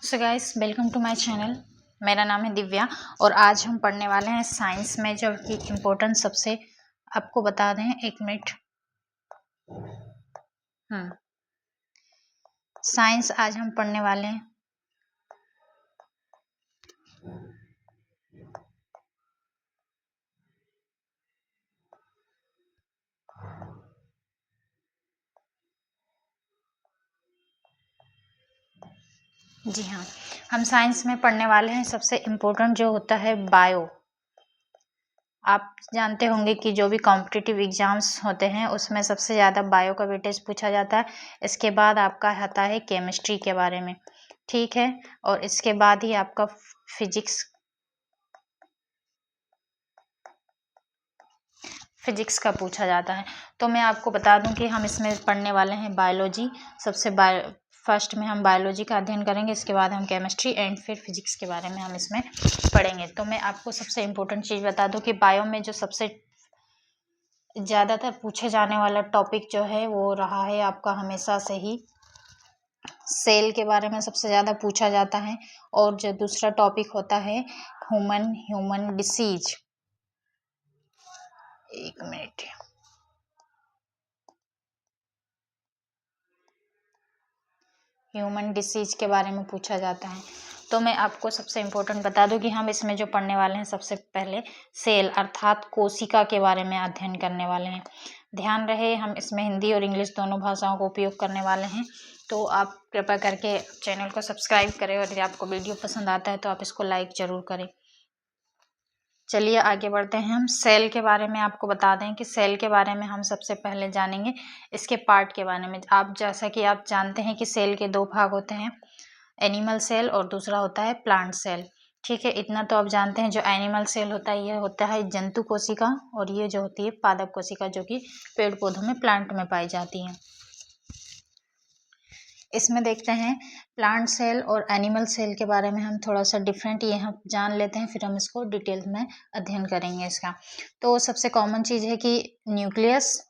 So guys, welcome to my channel. मेरा नाम है दिव्या और आज हम पढ़ने वाले हैं साइंस में जो कि इम्पोर्टेंट सबसे आपको बता दें। एक मिनट। साइंस आज हम पढ़ने वाले हैं। जी हाँ, हम साइंस में पढ़ने वाले हैं सबसे इम्पोर्टेंट जो होता है बायो। आप जानते होंगे कि जो भी कॉम्पिटिटिव एग्जाम्स होते हैं उसमें सबसे ज़्यादा बायो का वेटेज पूछा जाता है। इसके बाद आपका आता है केमिस्ट्री के बारे में, ठीक है, और इसके बाद ही आपका फिजिक्स का पूछा जाता है। तो मैं आपको बता दूं कि हम इसमें पढ़ने वाले हैं बायोलॉजी। फर्स्ट में हम बायोलॉजी का अध्ययन करेंगे, इसके बाद हम केमिस्ट्री एंड फिर फिजिक्स के बारे में हम इसमें पढ़ेंगे। तो मैं आपको सबसे इम्पोर्टेंट चीज़ बता दूं कि बायो में जो सबसे ज़्यादातर पूछे जाने वाला टॉपिक जो है वो रहा है आपका हमेशा से ही सेल के बारे में सबसे ज़्यादा पूछा जाता है। और जो दूसरा टॉपिक होता है ह्यूमन डिसीज। एक मिनट। ह्यूमन डिसीज के बारे में पूछा जाता है। तो मैं आपको सबसे इम्पोर्टेंट बता दूं कि हम इसमें जो पढ़ने वाले हैं सबसे पहले सेल अर्थात कोशिका के बारे में अध्ययन करने वाले हैं। ध्यान रहे, हम इसमें हिंदी और इंग्लिश दोनों भाषाओं का उपयोग करने वाले हैं। तो आप कृपया करके चैनल को सब्सक्राइब करें और यदि आपको वीडियो पसंद आता है तो आप इसको लाइक ज़रूर करें। चलिए आगे बढ़ते हैं। हम सेल के बारे में आपको बता दें कि सेल के बारे में हम सबसे पहले जानेंगे इसके पार्ट के बारे में। आप जैसा कि आप जानते हैं कि सेल के दो भाग होते हैं, एनिमल सेल और दूसरा होता है प्लांट सेल, ठीक है। इतना तो आप जानते हैं। जो एनिमल सेल होता है ये होता है जंतु कोशिका और ये जो होती है पादप कोशिका जो कि पेड़ पौधों में प्लांट में पाई जाती है। इसमें देखते हैं प्लांट सेल और एनिमल सेल के बारे में हम थोड़ा सा डिफरेंट ये हम जान लेते हैं, फिर हम इसको डिटेल में अध्ययन करेंगे इसका। तो सबसे कॉमन चीज़ है कि न्यूक्लियस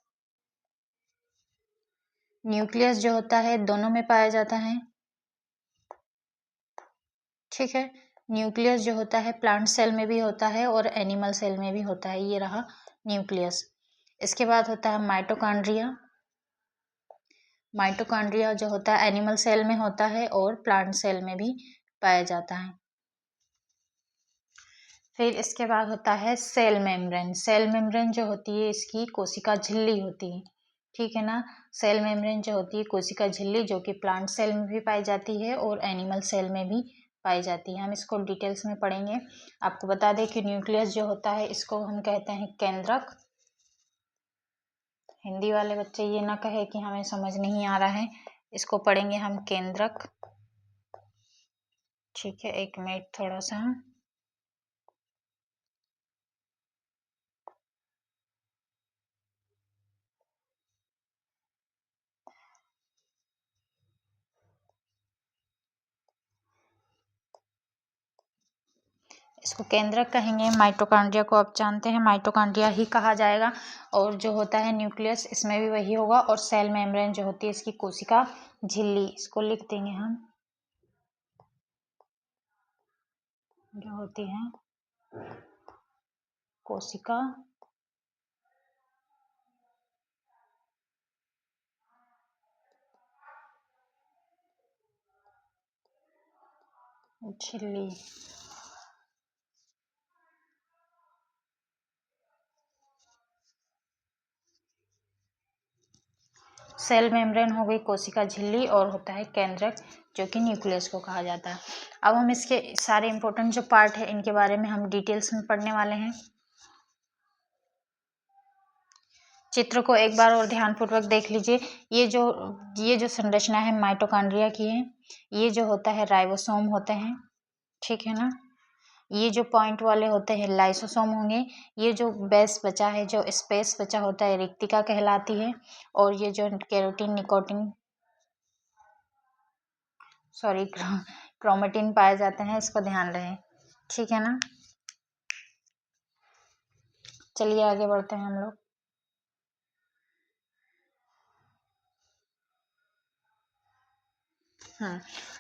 जो होता है दोनों में पाया जाता है, ठीक है। न्यूक्लियस जो होता है प्लांट सेल में भी होता है और एनिमल सेल में भी होता है, ये रहा न्यूक्लियस। इसके बाद होता है माइटोकॉन्ड्रिया। माइटोकॉन्ड्रिया जो होता है एनिमल सेल में होता है और प्लांट सेल में भी पाया जाता है। फिर इसके बाद होता है सेल मेम्ब्रेन। सेल मेम्ब्रेन जो होती है इसकी कोशिका झिल्ली होती है, ठीक है ना। सेल मेम्ब्रेन जो होती है कोशिका झिल्ली जो कि प्लांट सेल में भी पाई जाती है और एनिमल सेल में भी पाई जाती है। हम इसको डिटेल्स में पढ़ेंगे। आपको बता दें कि न्यूक्लियस जो होता है इसको हम कहते हैं केंद्रक। हिंदी वाले बच्चे ये ना कहे कि हमें समझ नहीं आ रहा है, इसको पढ़ेंगे हम केंद्रक, ठीक है। एक मिनट थोड़ा सा इसको केंद्रक कहेंगे। माइटोकॉन्ड्रिया को आप जानते हैं माइटोकॉन्ड्रिया ही कहा जाएगा। और जो होता है न्यूक्लियस इसमें भी वही होगा। और सेल मेम्ब्रेन जो होती है इसकी कोशिका झिल्ली, इसको लिख देंगे हम, जो होती है कोशिका झिल्ली। सेल मेम्ब्रेन हो गई कोशिका झिल्ली और होता है केंद्रक जो कि न्यूक्लियस को कहा जाता है। अब हम इसके सारे इंपॉर्टेंट जो पार्ट है इनके बारे में हम डिटेल्स में पढ़ने वाले हैं। चित्र को एक बार और ध्यानपूर्वक देख लीजिए। ये जो संरचना है माइटोकॉन्ड्रिया की है। ये जो होता है राइबोसोम होते हैं, ठीक है ना। ये जो पॉइंट वाले होते हैं लाइसोसोम होंगे। ये जो बेस बचा है, जो स्पेस बचा होता है रिक्तिका कहलाती है। और ये जो क्रोमेटिन पाए जाते हैं, इसको ध्यान रहे, ठीक है ना। चलिए आगे बढ़ते हैं हम लोग।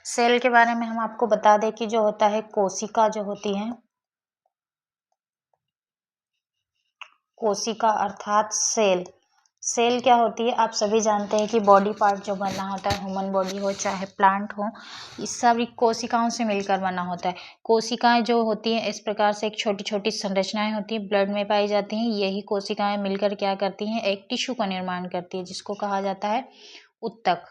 सेल के बारे में हम आपको बता दें कि जो होता है कोशिका जो होती है, कोशिका अर्थात सेल। सेल क्या होती है, आप सभी जानते हैं कि बॉडी पार्ट जो बना होता है, ह्यूमन बॉडी हो चाहे प्लांट हो, इस सभी कोशिकाओं से मिलकर बना होता है। कोशिकाएं जो होती हैं इस प्रकार से एक छोटी छोटी संरचनाएं होती हैं, ब्लड में पाई जाती हैं। यही कोशिकाएं मिलकर क्या करती हैं, एक टिश्यू का निर्माण करती है जिसको कहा जाता है ऊतक।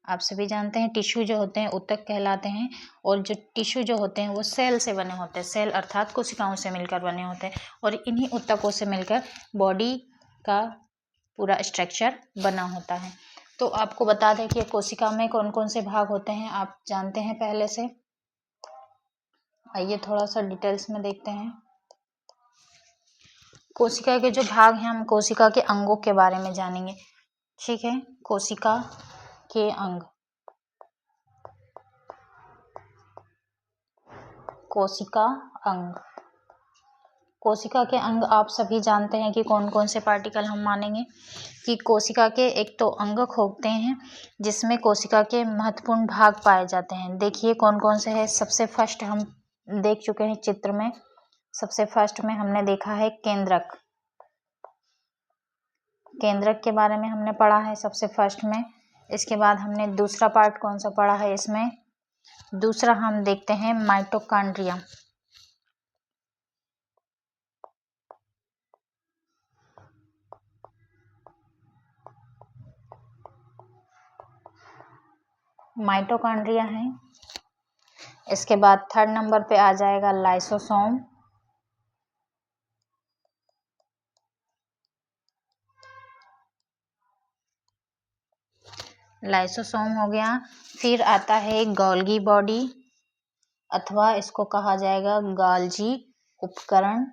आप सभी जानते हैं टिश्यू जो होते हैं ऊतक कहलाते हैं, और जो टिश्यू जो होते हैं वो सेल से बने होते हैं। सेल अर्थात कोशिकाओं से मिलकर बने होते हैं, और इन्हीं ऊतकों से मिलकर बॉडी का पूरा स्ट्रक्चर बना होता है। तो आपको बता दें कि कोशिका में कौन कौन से भाग होते हैं, आप जानते हैं पहले से। आइए थोड़ा सा डिटेल्स में देखते हैं। कोशिका के जो भाग हैं, हम कोशिका के अंगों के बारे में जानेंगे। ठीक है, कोशिका के अंग। कोशिका अंग, कोशिका के अंग आप सभी जानते हैं कि कौन कौन से पार्टिकल हम मानेंगे कि कोशिका के एक तो अंगक होते हैं जिसमें कोशिका के महत्वपूर्ण भाग पाए जाते हैं। देखिए कौन कौन से हैं। सबसे फर्स्ट हम देख चुके हैं चित्र में, सबसे फर्स्ट में हमने देखा है केंद्रक। केंद्रक के बारे में हमने पढ़ा है सबसे फर्स्ट में। इसके बाद हमने दूसरा पार्ट कौन सा पढ़ा है इसमें, दूसरा हम देखते हैं माइटोकॉन्ड्रिया। माइटोकॉन्ड्रिया है। इसके बाद थर्ड नंबर पे आ जाएगा लाइसोसोम। लाइसोसोम हो गया। फिर आता है गोल्गी बॉडी, अथवा इसको कहा जाएगा गोल्जी उपकरण।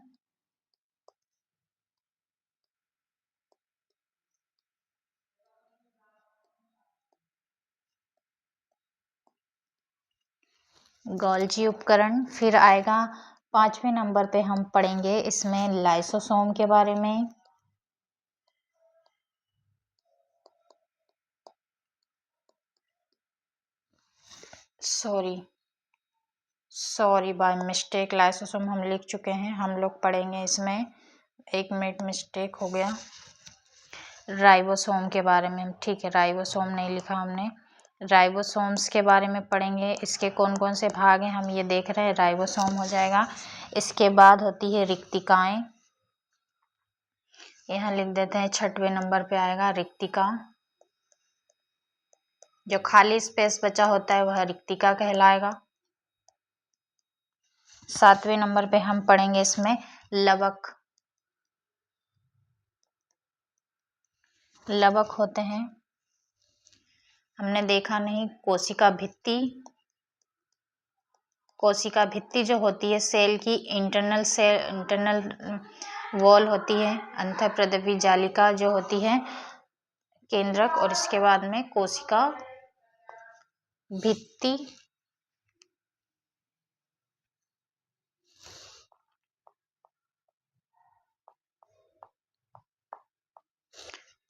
गोल्जी उपकरण। फिर आएगा 5वें नंबर पे हम पढ़ेंगे इसमें लाइसोसोम के बारे में। सॉरी बाय मिस्टेक लाइसोसोम हम लिख चुके हैं, हम लोग पढ़ेंगे इसमें, एक मिनट मिस्टेक हो गया, राइबोसोम के बारे में। ठीक है, राइबोसोम नहीं लिखा हमने, राइबोसोम्स के बारे में पढ़ेंगे। इसके कौन कौन से भाग हैं हम ये देख रहे हैं, राइबोसोम हो जाएगा। इसके बाद होती है रिक्तिकाएं, यहाँ लिख देते हैं 6वें नंबर पे आएगा रिक्तिका। जो खाली स्पेस बचा होता है वह रिक्तिका कहलाएगा। 7वें नंबर पे हम पढ़ेंगे इसमें लवक। लवक होते हैं, हमने देखा नहीं, कोशिका भित्ति। कोशिका भित्ति जो होती है सेल की इंटरनल वॉल होती है, अंतःप्रदवी जालिका जो होती है केंद्रक, और इसके बाद में कोशिका भित्ति।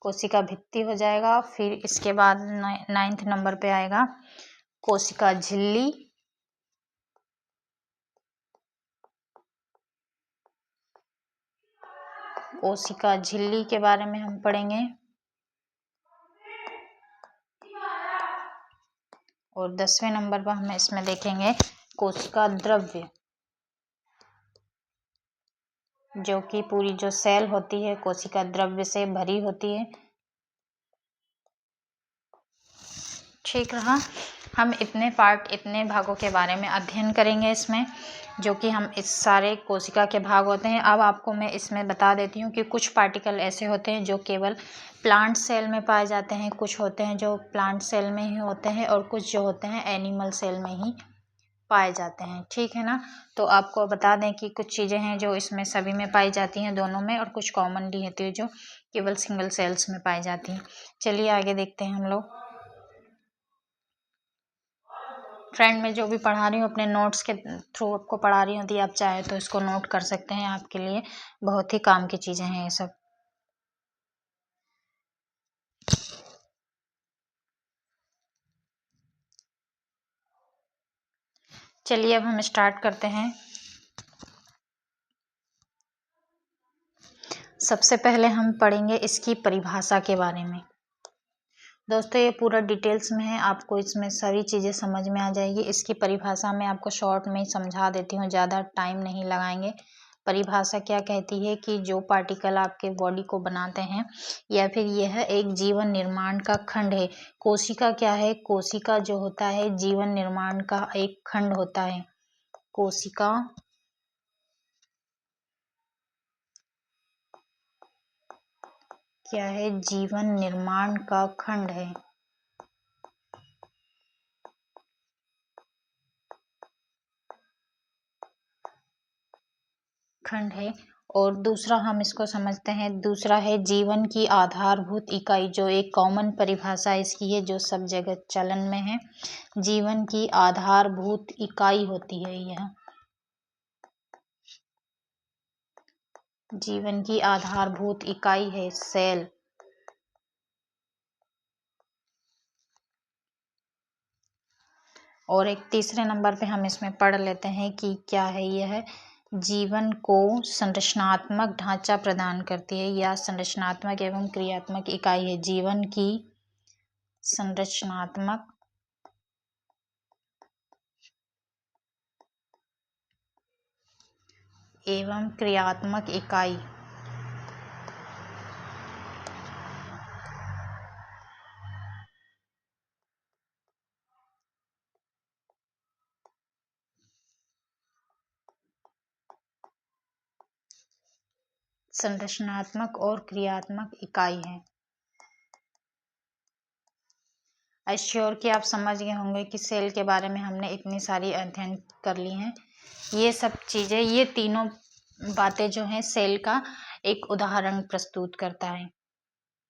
कोशिका भित्ति हो जाएगा। फिर इसके बाद 9th नंबर पे आएगा कोशिका झिल्ली। कोशिका झिल्ली के बारे में हम पढ़ेंगे। और 10वें नंबर पर हम इसमें देखेंगे कोशिका द्रव्य, जो कि पूरी जो सेल होती है कोशिका द्रव्य से भरी होती है। ठीक रहा, हम इतने भागों के बारे में अध्ययन करेंगे इसमें, जो कि हम इस सारे कोशिका के भाग होते हैं। अब आपको मैं इसमें बता देती हूँ कि कुछ पार्टिकल ऐसे होते हैं जो केवल प्लांट सेल में पाए जाते हैं, कुछ होते हैं जो प्लांट सेल में ही होते हैं, और कुछ जो होते हैं एनिमल सेल में ही पाए जाते हैं। ठीक है ना, तो आपको बता दें कि कुछ चीज़ें हैं जो इसमें सभी में पाई जाती हैं, दोनों में, और कुछ कॉमनली होती है जो केवल सिंगल सेल्स में पाई जाती हैं। चलिए आगे देखते हैं हम लोग। फ्रेंड मैं जो भी पढ़ा रही हूँ अपने नोट्स के थ्रू आपको पढ़ा रही हूँ, यदि आप चाहे तो इसको नोट कर सकते हैं, आपके लिए बहुत ही काम की चीज़ें हैं ये सब। चलिए अब हम स्टार्ट करते हैं। सबसे पहले हम पढ़ेंगे इसकी परिभाषा के बारे में। दोस्तों ये पूरा डिटेल्स में है, आपको इसमें सारी चीज़ें समझ में आ जाएगी। इसकी परिभाषा मैं आपको शॉर्ट में ही समझा देती हूँ, ज़्यादा टाइम नहीं लगाएंगे। परिभाषा क्या कहती है कि जो पार्टिकल आपके बॉडी को बनाते हैं या फिर यह एक जीवन निर्माण का खंड है। कोशिका क्या है? कोशिका जो होता है जीवन निर्माण का एक खंड होता है। कोशिका क्या है? जीवन निर्माण का खंड है। खंड है। और दूसरा हम इसको समझते हैं, दूसरा है जीवन की आधारभूत इकाई, जो एक कॉमन परिभाषा इसकी है जो सब जगह चलन में है। जीवन की आधारभूत इकाई होती है यह। जीवन की आधारभूत इकाई है सेल। और एक तीसरे नंबर पे हम इसमें पढ़ लेते हैं कि क्या है यह। जीवन को संरचनात्मक ढांचा प्रदान करती है या संरचनात्मक एवं क्रियात्मक इकाई है। जीवन की संरचनात्मक एवं क्रियात्मक इकाई। संरचनात्मक और क्रियात्मक इकाई है। आई श्योर कि आप समझ गए होंगे कि सेल के बारे में हमने इतनी सारी अध्ययन कर ली हैं। ये सब चीज़ें, ये तीनों बातें जो हैं सेल का एक उदाहरण प्रस्तुत करता है।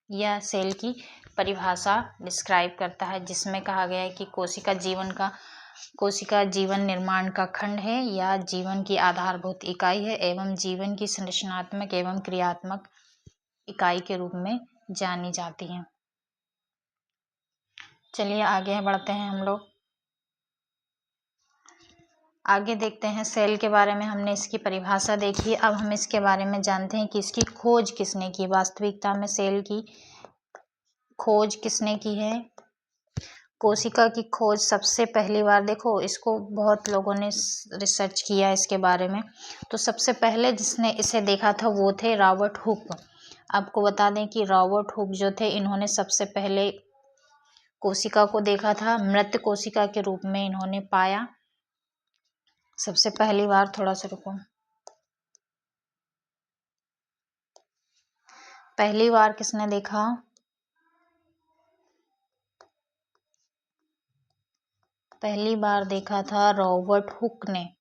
यह सेल की परिभाषा डिस्क्राइब करता है, जिसमें कहा गया है कि कोशिका जीवन निर्माण का खंड है या जीवन की आधारभूत इकाई है एवं जीवन की संरचनात्मक एवं क्रियात्मक इकाई के रूप में जानी जाती है। चलिए आगे बढ़ते हैं हम लोग। आगे देखते हैं सेल के बारे में। हमने इसकी परिभाषा देखी, अब हम इसके बारे में जानते हैं कि इसकी खोज किसने की। वास्तविकता में सेल की खोज किसने की है? कोशिका की खोज सबसे पहली बार, देखो इसको बहुत लोगों ने रिसर्च किया इसके बारे में, तो सबसे पहले जिसने इसे देखा था वो थे रॉबर्ट हुक। आपको बता दें कि रॉबर्ट हुक जो थे, इन्होंने सबसे पहले कोशिका को देखा था, मृत कोशिका के रूप में इन्होंने पाया सबसे पहली बार। थोड़ा सा रुको। पहली बार किसने देखा? पहली बार देखा था रॉबर्ट हुक ने।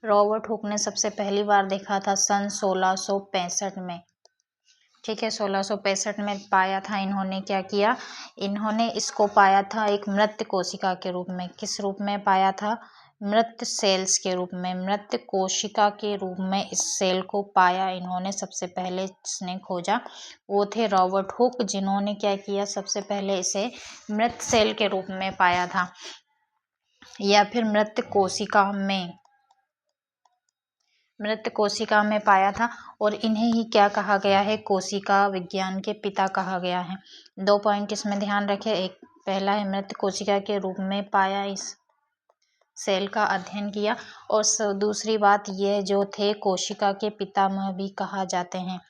रॉबर्ट हुक ने सबसे पहली बार देखा था सन 1665 में। ठीक है, 1665 में पाया था। इन्होंने क्या किया? इन्होंने इसको पाया था एक मृत कोशिका के रूप में। किस रूप में पाया था? मृत सेल्स के रूप में, मृत कोशिका के रूप में इस सेल को पाया इन्होंने। सबसे पहले जिसने खोजा वो थे रॉबर्ट हुक, जिन्होंने क्या किया? सबसे पहले इसे मृत सेल के रूप में पाया था या फिर मृत कोशिका में पाया था। और इन्हें ही क्या कहा गया है? कोशिका विज्ञान के पिता कहा गया है। 2 पॉइंट इसमें ध्यान रखें। एक पहला है मृत कोशिका के रूप में पाया, इस सेल का अध्ययन किया। और दूसरी बात, ये जो थे कोशिका के पितामह भी कहा जाते हैं।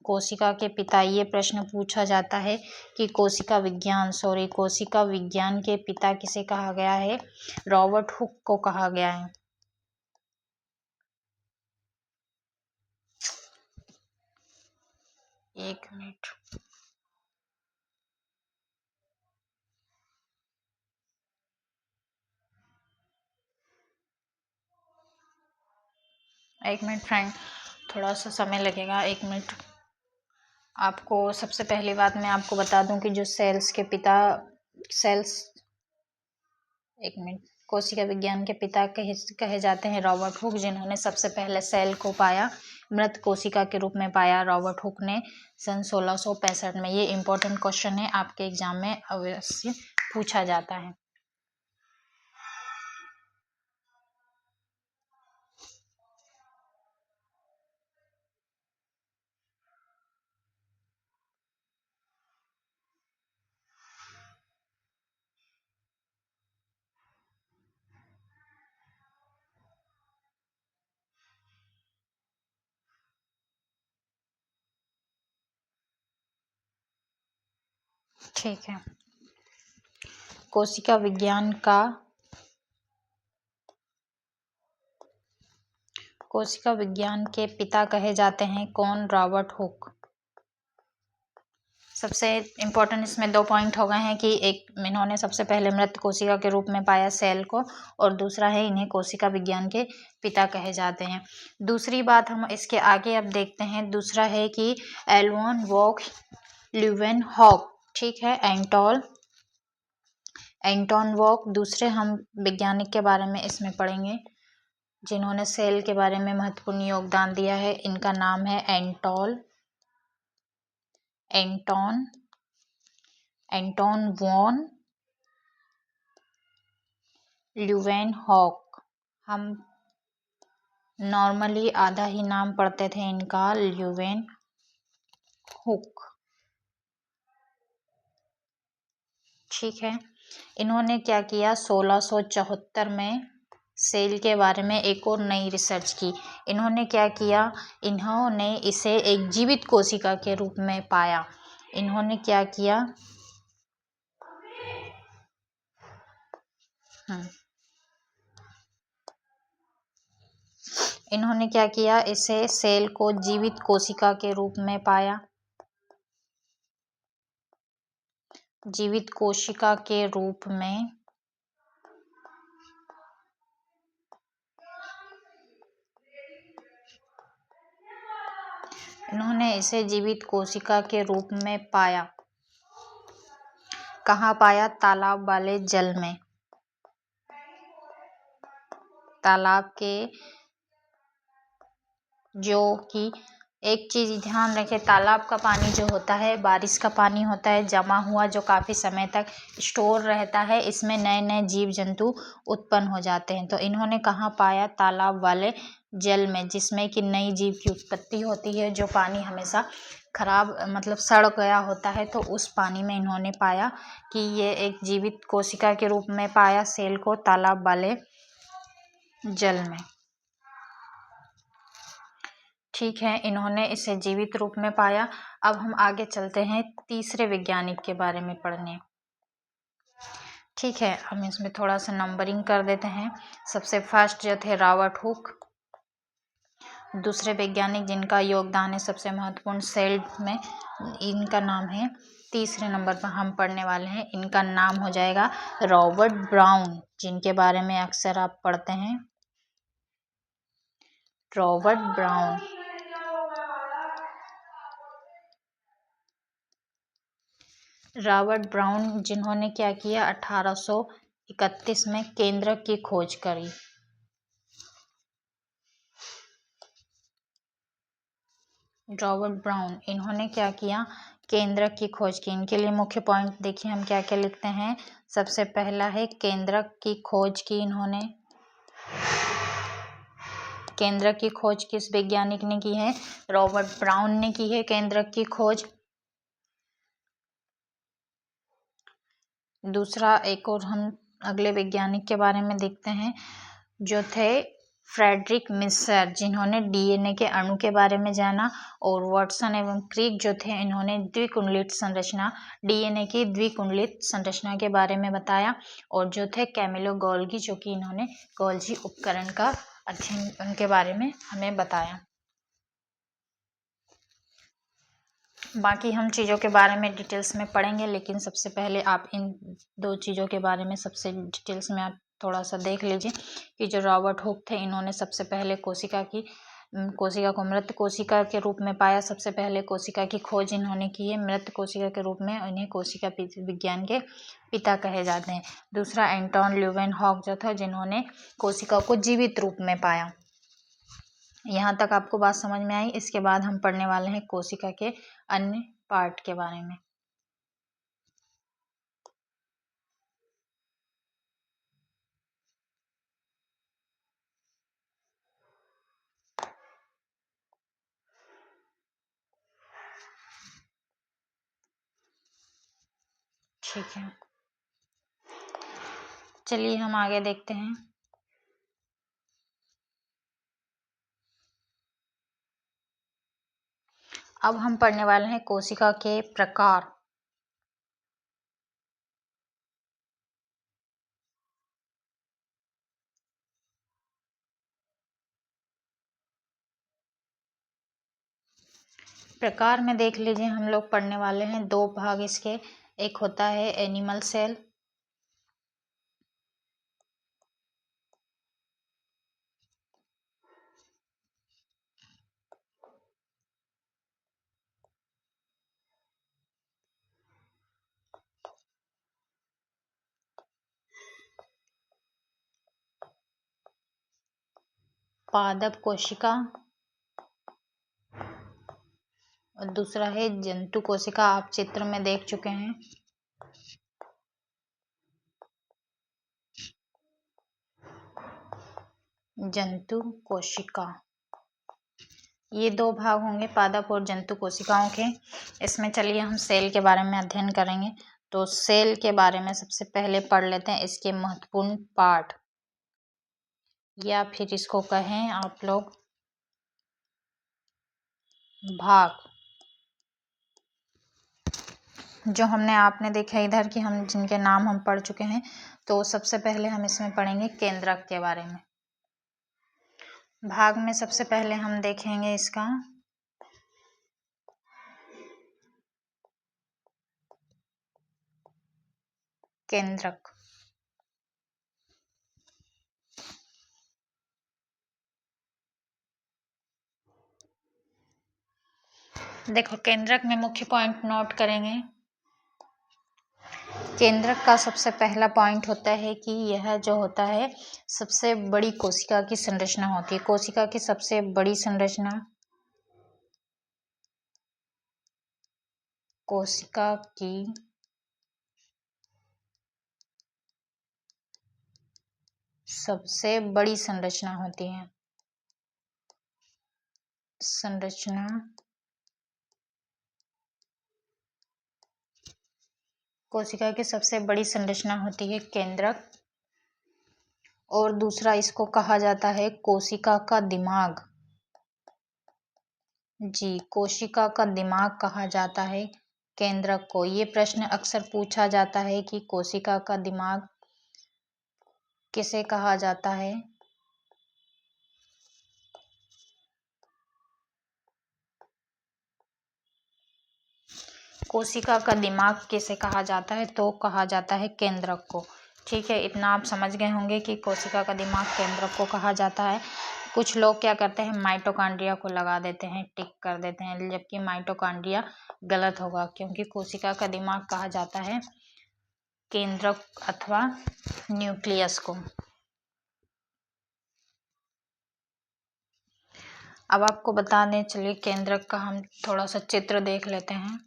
कोशिका के पिता, ये प्रश्न पूछा जाता है कि कोशिका विज्ञान के पिता किसे कहा गया है? रॉबर्ट हुक को कहा गया है। एक मिनट। फ्रेंड, थोड़ा सा समय लगेगा, 1 मिनट। आपको सबसे पहली बात मैं आपको बता दूं कि जो कोशिका विज्ञान के पिता कहे जाते हैं रॉबर्ट हुक, जिन्होंने सबसे पहले सेल को पाया, मृत कोशिका के रूप में पाया रॉबर्ट हुक ने सन 1665 में। ये इंपॉर्टेंट क्वेश्चन है, आपके एग्जाम में अवश्य पूछा जाता है। ठीक है, कोशिका विज्ञान का कोशिका विज्ञान के पिता कहे जाते हैं कौन? Robert Hooke. सबसे इम्पोर्टेंट इसमें 2 पॉइंट हो गए हैं कि एक, इन्होंने सबसे पहले मृत कोशिका के रूप में पाया सेल को, और दूसरा है इन्हें कोशिका विज्ञान के पिता कहे जाते हैं। दूसरी बात हम इसके आगे अब देखते हैं, दूसरा है कि एल्वन वॉक ल्यूवेनहॉक, ठीक है, एंटोन वॉक। दूसरे हम वैज्ञानिक के बारे में इसमें पढ़ेंगे जिन्होंने सेल के बारे में महत्वपूर्ण योगदान दिया है। इनका नाम है एंटोन वॉन ल्यूवेनहॉक। हम नॉर्मली आधा ही नाम पढ़ते थे इनका, ल्यूवेनहुक, ठीक है। इन्होंने क्या किया, 1674 में सेल के बारे में एक और नई रिसर्च की। इन्होंने क्या किया, इन्होंने इसे एक जीवित कोशिका के रूप में पाया। इन्होंने क्या किया, इन्होंने क्या किया, इसे सेल को जीवित कोशिका के रूप में पाया, जीवित कोशिका के रूप में इन्होंने इसे जीवित कोशिका के रूप में पाया। कहाँ पाया? तालाब वाले जल में। तालाब के, जो कि एक चीज ध्यान रखें, तालाब का पानी जो होता है बारिश का पानी होता है, जमा हुआ, जो काफी समय तक स्टोर रहता है। इसमें नए नए जीव जंतु उत्पन्न हो जाते हैं। तो इन्होंने कहाँ पाया? तालाब वाले जल में, जिसमें कि नई जीव की उत्पत्ति होती है। जो पानी हमेशा खराब, मतलब सड़ गया होता है, तो उस पानी में इन्होंने पाया कि ये एक जीवित कोशिका के रूप में पाया सेल को, तालाब वाले जल में, ठीक है। इन्होंने इसे जीवित रूप में पाया। अब हम आगे चलते हैं तीसरे वैज्ञानिक के बारे में पढ़ने, ठीक है। हम इसमें थोड़ा सा नंबरिंग कर देते हैं। सबसे फर्स्ट जो थे रॉबर्ट हुक। दूसरे वैज्ञानिक जिनका योगदान है सबसे महत्वपूर्ण सेल में, इनका नाम है, तीसरे नंबर पर हम पढ़ने वाले हैं, इनका नाम हो जाएगा रॉबर्ट ब्राउन, जिनके बारे में अक्सर आप पढ़ते हैं, रॉबर्ट ब्राउन। रॉबर्ट ब्राउन जिन्होंने क्या किया, 1831 में केंद्रक की खोज करी। रॉबर्ट ब्राउन, इन्होंने क्या किया, केंद्रक की खोज की। इनके लिए मुख्य पॉइंट देखिए हम क्या क्या लिखते हैं। सबसे पहला है केंद्रक की खोज की इन्होंने। केंद्रक की खोज किस वैज्ञानिक ने की है? रॉबर्ट ब्राउन ने की है केंद्रक की खोज। दूसरा, एक और हम अगले वैज्ञानिक के बारे में देखते हैं, जो थे फ्रेडरिक मिसर, जिन्होंने डीएनए के अणु के बारे में जाना। और वाटसन एवं क्रिक जो थे, इन्होंने द्विकुंडलित संरचना, डीएनए की द्विकुंडलित संरचना के बारे में बताया। और जो थे कैमिलो गोल्गी, जो कि इन्होंने गोल्जी उपकरण का अध्ययन, उनके बारे में हमें बताया। बाकी हम चीज़ों के बारे में डिटेल्स में पढ़ेंगे, लेकिन सबसे पहले आप इन 2 चीज़ों के बारे में सबसे डिटेल्स में आप थोड़ा सा देख लीजिए कि जो रॉबर्ट हुक थे, इन्होंने सबसे पहले कोशिका को मृत कोशिका के रूप में पाया। सबसे पहले कोशिका की खोज इन्होंने की है मृत कोशिका के रूप में। इन्हें कोशिका विज्ञान के पिता कहे जाते हैं। दूसरा, एंटोन ल्यूवेनहॉक जो था, जिन्होंने कोशिका को जीवित रूप में पाया। यहाँ तक आपको बात समझ में आई। इसके बाद हम पढ़ने वाले हैं कोशिका के अन्य पार्ट के बारे में। ठीक है, चलिए हम आगे देखते हैं। अब हम पढ़ने वाले हैं कोशिका के प्रकार। प्रकार में देख लीजिए, हम लोग पढ़ने वाले हैं 2 भाग इसके। एक होता है एनिमल सेल, पादप कोशिका, और दूसरा है जंतु कोशिका। आप चित्र में देख चुके हैं। जंतु कोशिका, ये 2 भाग होंगे पादप और जंतु कोशिकाओं के। इसमें चलिए हम सेल के बारे में अध्ययन करेंगे। तो सेल के बारे में सबसे पहले पढ़ लेते हैं इसके महत्वपूर्ण पार्ट, या फिर इसको कहें आप लोग भाग। जो हमने आपने देखा इधर कि हम जिनके नाम हम पढ़ चुके हैं। तो सबसे पहले हम इसमें पढ़ेंगे केंद्रक के बारे में। भाग में सबसे पहले हम देखेंगे इसका केंद्रक। देखो, केंद्रक में मुख्य पॉइंट नोट करेंगे। केंद्रक का सबसे पहला पॉइंट होता है कि यह जो होता है सबसे बड़ी कोशिका की संरचना होती है। कोशिका की सबसे बड़ी संरचना, कोशिका की सबसे बड़ी संरचना होती है। संरचना कोशिका की सबसे बड़ी संरचना होती है केंद्रक। और दूसरा इसको कहा जाता है कोशिका का दिमाग। जी, कोशिका का दिमाग कहा जाता है केंद्रक को। ये प्रश्न अक्सर पूछा जाता है कि कोशिका का दिमाग किसे कहा जाता है। कोशिका का दिमाग किसे कहा जाता है, तो कहा जाता है केंद्रक को। ठीक है, इतना आप समझ गए होंगे कि कोशिका का दिमाग केंद्रक को कहा जाता है। कुछ लोग क्या करते हैं, माइटोकॉन्ड्रिया को लगा देते हैं, टिक कर देते हैं, जबकि माइटोकॉन्ड्रिया गलत होगा, क्योंकि कोशिका का दिमाग कहा जाता है केंद्रक अथवा न्यूक्लियस को। अब आपको बता दें, चलिए केंद्रक का हम थोड़ा सा चित्र देख लेते हैं।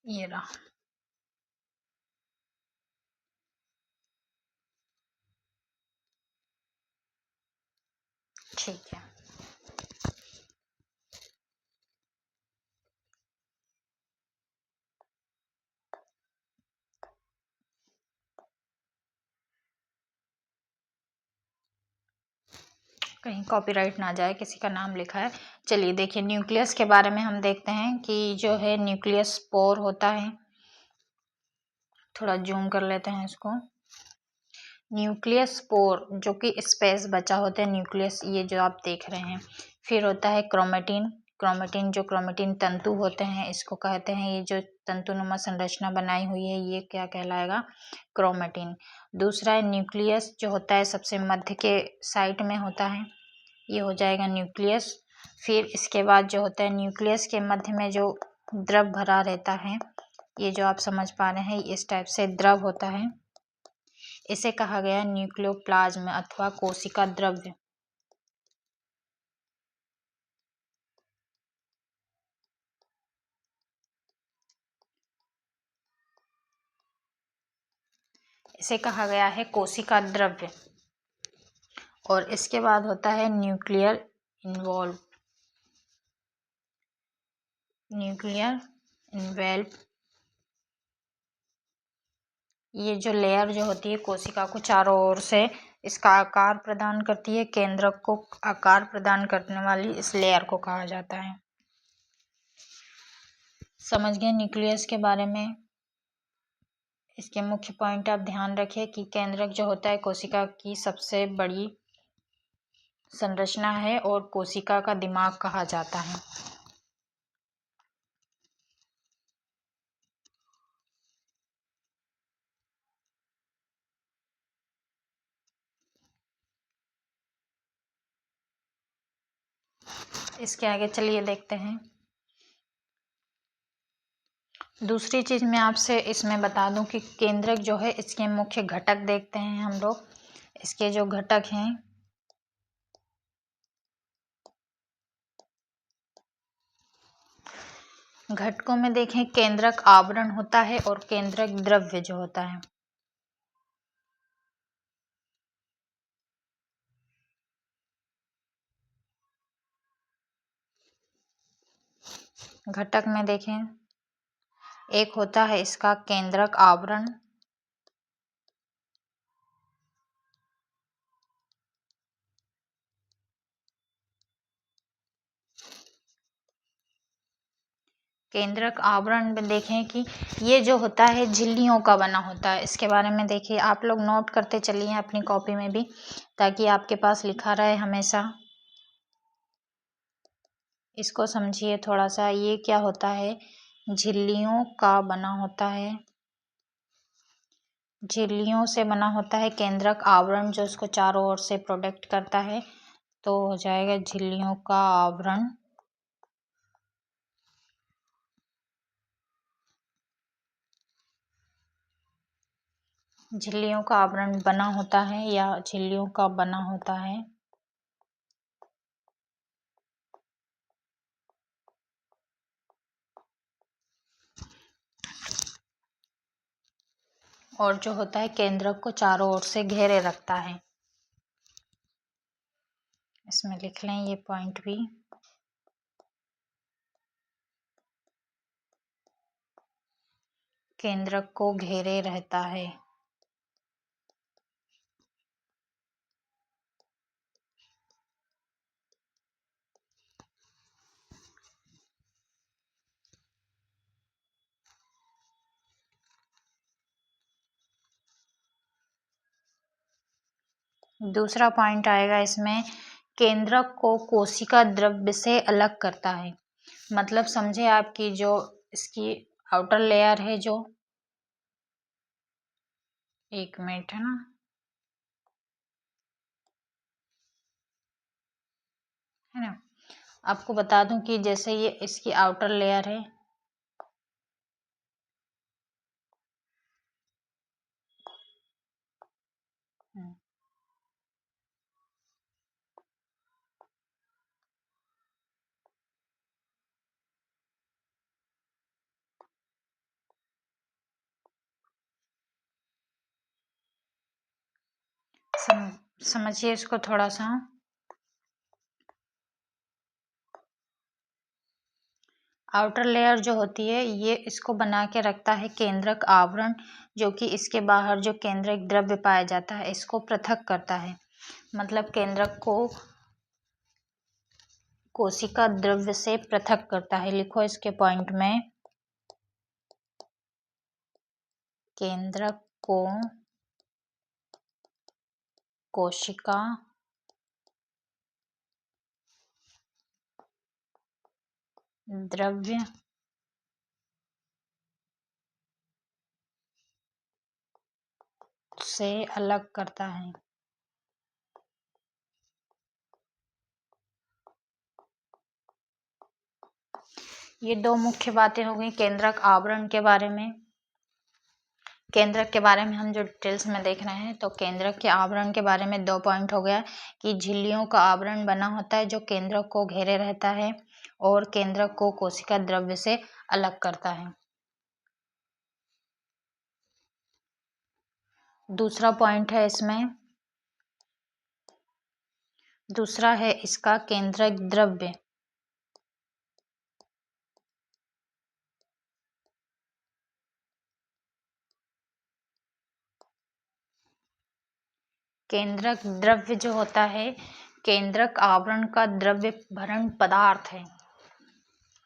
ये रहा। ठीक है, कहीं कॉपीराइट ना जाए, किसी का नाम लिखा है। चलिए देखिए, न्यूक्लियस के बारे में हम देखते हैं कि जो है न्यूक्लियस स्पोर होता है। थोड़ा जूम कर लेते हैं इसको। न्यूक्लियस स्पोर जो कि स्पेस बचा होता है न्यूक्लियस, ये जो आप देख रहे हैं। फिर होता है क्रोमेटिन। क्रोमेटिन, जो क्रोमेटिन तंतु होते हैं इसको कहते हैं। ये जो तंतुनुमा संरचना बनाई हुई है ये क्या कहलाएगा, क्रोमेटिन। दूसरा है न्यूक्लियस, जो होता है सबसे मध्य के साइड में होता है, ये हो जाएगा न्यूक्लियस। फिर इसके बाद जो होता है न्यूक्लियस के मध्य में जो द्रव भरा रहता है, ये जो आप समझ पा रहे हैं इस टाइप से द्रव होता है, इसे कहा गया न्यूक्लियोप्लाज्म अथवा कोशिका द्रव्य। इसे कहा गया है कोशिका द्रव्य। और इसके बाद होता है न्यूक्लियर इन्वॉल्व। न्यूक्लियर इन्वेल्व, ये जो लेयर जो होती है कोशिका को चारों ओर से इसका आकार प्रदान करती है, केंद्रक को आकार प्रदान करने वाली इस लेयर को कहा जाता है। समझ गए न्यूक्लियस के बारे में। इसके मुख्य पॉइंट आप ध्यान रखें कि केंद्रक जो होता है कोशिका की सबसे बड़ी संरचना है और कोशिका का दिमाग कहा जाता है। इसके आगे चलिए देखते हैं। दूसरी चीज मैं आपसे इसमें बता दूं कि केंद्रक जो है इसके मुख्य घटक देखते हैं हम लोग। इसके जो घटक हैं, घटकों में देखें केंद्रक आवरण होता है और केंद्रक द्रव्य जो होता है। घटक में देखें, एक होता है इसका केंद्रक आवरण, केंद्रक आवरण में देखें कि ये जो होता है झिल्लियों का बना होता है। इसके बारे में देखिए, आप लोग नोट करते चलिए अपनी कॉपी में भी, ताकि आपके पास लिखा रहे हमेशा। इसको समझिए थोड़ा सा, ये क्या होता है, झिल्लियों का बना होता है। झिल्लियों से बना होता है केंद्रक आवरण, जो उसको चारों ओर से प्रोटेक्ट करता है, तो हो जाएगा झिल्लियों का आवरण। झिल्लियों का आवरण बना होता है या झिल्लियों का बना होता है। और जो होता है केंद्रक को चारों ओर से घेरे रखता है। इसमें लिख लें ये पॉइंट भी। केंद्रक को घेरे रहता है। दूसरा पॉइंट आएगा इसमें, केंद्रक को कोशिका द्रव्य से अलग करता है। मतलब समझे आपकी जो इसकी आउटर लेयर है, जो एक मिनट है ना, है ना, आपको बता दूं कि जैसे ये इसकी आउटर लेयर है, समझिए इसको थोड़ा सा। आउटर लेयर जो होती है ये इसको बना के रखता है केंद्रक आवरण, जो कि इसके बाहर जो केंद्रक द्रव्य पाया जाता है इसको पृथक करता है। मतलब केंद्रक को कोशिका द्रव्य से पृथक करता है। लिखो इसके पॉइंट में, केंद्रक को कोशिका द्रव्य से अलग करता है। ये दो मुख्य बातें हो गई केंद्रक आवरण के बारे में। केंद्रक के बारे में हम जो डिटेल्स में देख रहे हैं, तो केंद्रक के आवरण के बारे में दो पॉइंट हो गया कि झिल्लियों का आवरण बना होता है जो केंद्रक को घेरे रहता है और केंद्रक को कोशिका द्रव्य से अलग करता है। दूसरा पॉइंट है इसमें, दूसरा है इसका केंद्रक द्रव्य। केंद्रक द्रव्य जो होता है, केंद्रक आवरण का द्रव्य भरण पदार्थ है।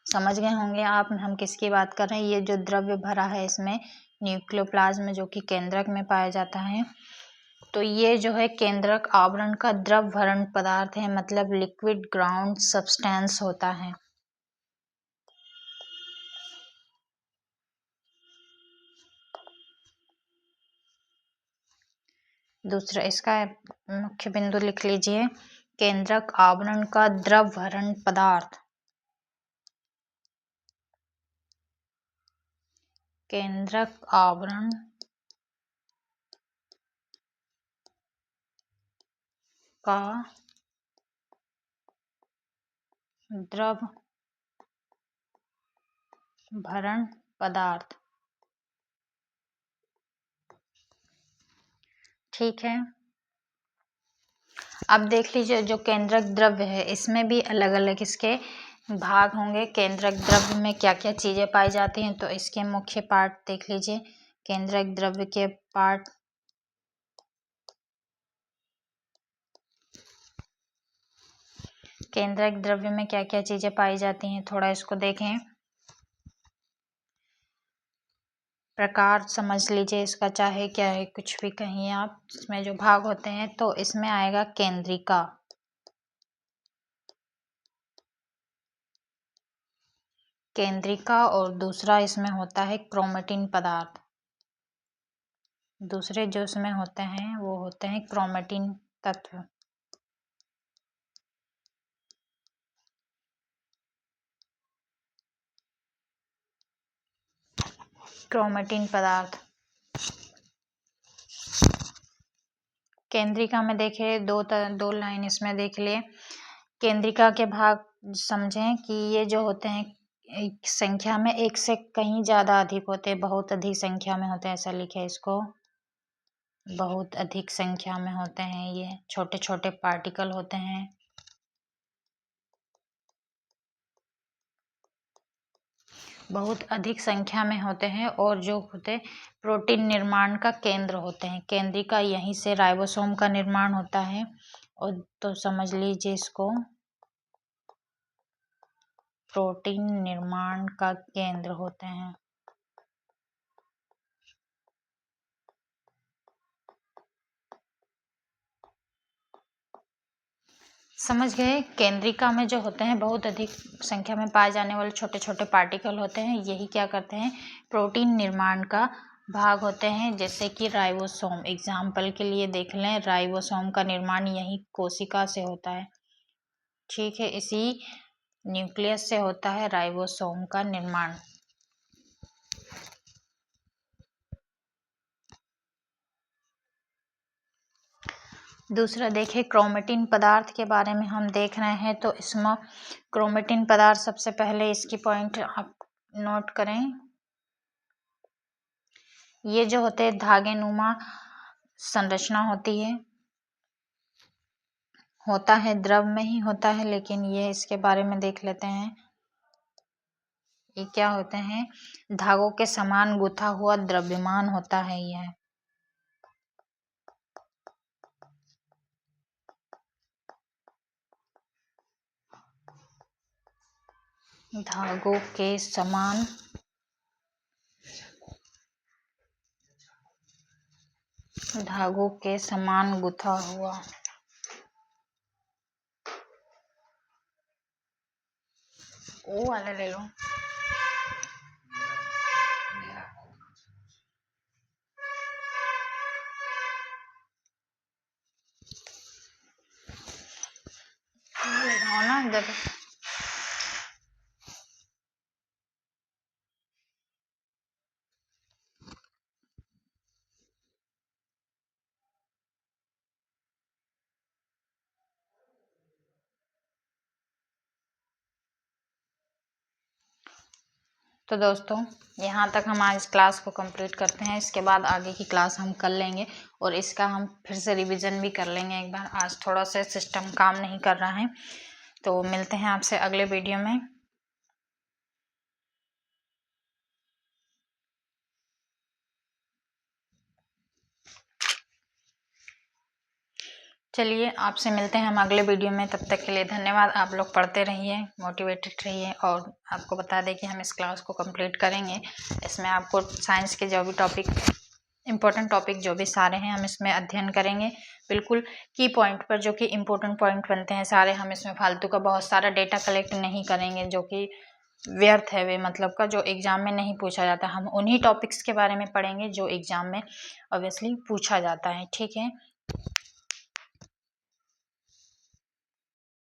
समझ गए होंगे आप हम किसकी बात कर रहे हैं। ये जो द्रव्य भरा है इसमें न्यूक्लियोप्लाज्म जो कि केंद्रक में पाया जाता है, तो ये जो है केंद्रक आवरण का द्रव भरण पदार्थ है, मतलब लिक्विड ग्राउंड सब्सटेंस होता है। दूसरा इसका मुख्य बिंदु लिख लीजिए, केंद्रक आवरण का द्रव भरण पदार्थ। केंद्रक आवरण का द्रव भरण पदार्थ। ठीक है, अब देख लीजिए जो केंद्रक द्रव्य है इसमें भी अलग अलग इसके भाग होंगे। केंद्रक द्रव्य में क्या क्या चीजें पाई जाती हैं, तो इसके मुख्य पार्ट देख लीजिए। केंद्रक द्रव्य के पार्ट, केंद्रक द्रव्य में क्या क्या चीजें पाई जाती हैं, थोड़ा इसको देखें। प्रकार समझ लीजिए इसका, चाहे क्या है कुछ भी कहिए आप। इसमें जो भाग होते हैं तो इसमें आएगा केंद्रिका, केंद्रिका, और दूसरा इसमें होता है क्रोमेटिन पदार्थ। दूसरे जो इसमें होते हैं वो होते हैं क्रोमेटिन तत्व, क्रोमेटिन पदार्थ। केंद्रिका में देखिए दो लाइन इसमें देख लिए। केंद्रिका के भाग समझें कि ये जो होते हैं एक संख्या में एक से कहीं ज्यादा अधिक होते हैं, बहुत अधिक संख्या में होते हैं, ऐसा लिखे इसको, बहुत अधिक संख्या में होते हैं। ये छोटे छोटे पार्टिकल होते हैं। बहुत अधिक संख्या में होते हैं और जो होते प्रोटीन निर्माण का केंद्र होते हैं। केंद्रिका यहीं से राइबोसोम का निर्माण होता है, और तो समझ लीजिए इसको प्रोटीन निर्माण का केंद्र होते हैं। समझ गए। केंद्रिका में जो होते हैं बहुत अधिक संख्या में पाए जाने वाले छोटे छोटे पार्टिकल होते हैं, यही क्या करते हैं, प्रोटीन निर्माण का भाग होते हैं। जैसे कि राइबोसोम, एग्जाम्पल के लिए देख लें, राइबोसोम का निर्माण यही कोशिका से होता है। ठीक है, इसी न्यूक्लियस से होता है राइबोसोम का निर्माण। दूसरा देखिए क्रोमेटिन पदार्थ के बारे में हम देख रहे हैं, तो इसमें क्रोमेटिन पदार्थ सबसे पहले इसकी पॉइंट आप नोट करें। ये जो होते हैं धागे नुमा संरचना होती है, होता है द्रव में ही होता है, लेकिन ये इसके बारे में देख लेते हैं। ये क्या होते हैं, धागों के समान गुथा हुआ द्रव्यमान होता है। यह धागों के समान गुथा हुआ, वो वाला ले लो। ना इधर तो दोस्तों यहाँ तक हम आज क्लास को कंप्लीट करते हैं। इसके बाद आगे की क्लास हम कर लेंगे और इसका हम फिर से रिवीजन भी कर लेंगे एक बार। आज थोड़ा सा सिस्टम काम नहीं कर रहा है, तो मिलते हैं आपसे अगले वीडियो में। चलिए आपसे मिलते हैं हम अगले वीडियो में, तब तक के लिए धन्यवाद। आप लोग पढ़ते रहिए, मोटिवेटेड रहिए, और आपको बता दें कि हम इस क्लास को कंप्लीट करेंगे। इसमें आपको साइंस के जो भी टॉपिक, इम्पोर्टेंट टॉपिक जो भी सारे हैं, हम इसमें अध्ययन करेंगे। बिल्कुल की पॉइंट पर, जो कि इम्पोर्टेंट पॉइंट बनते हैं सारे। हम इसमें फालतू का बहुत सारा डेटा कलेक्ट नहीं करेंगे जो कि व्यर्थ है, वे मतलब का, जो एग्जाम में नहीं पूछा जाता। हम उन्हीं टॉपिक्स के बारे में पढ़ेंगे जो एग्जाम में ऑब्वियसली पूछा जाता है। ठीक है,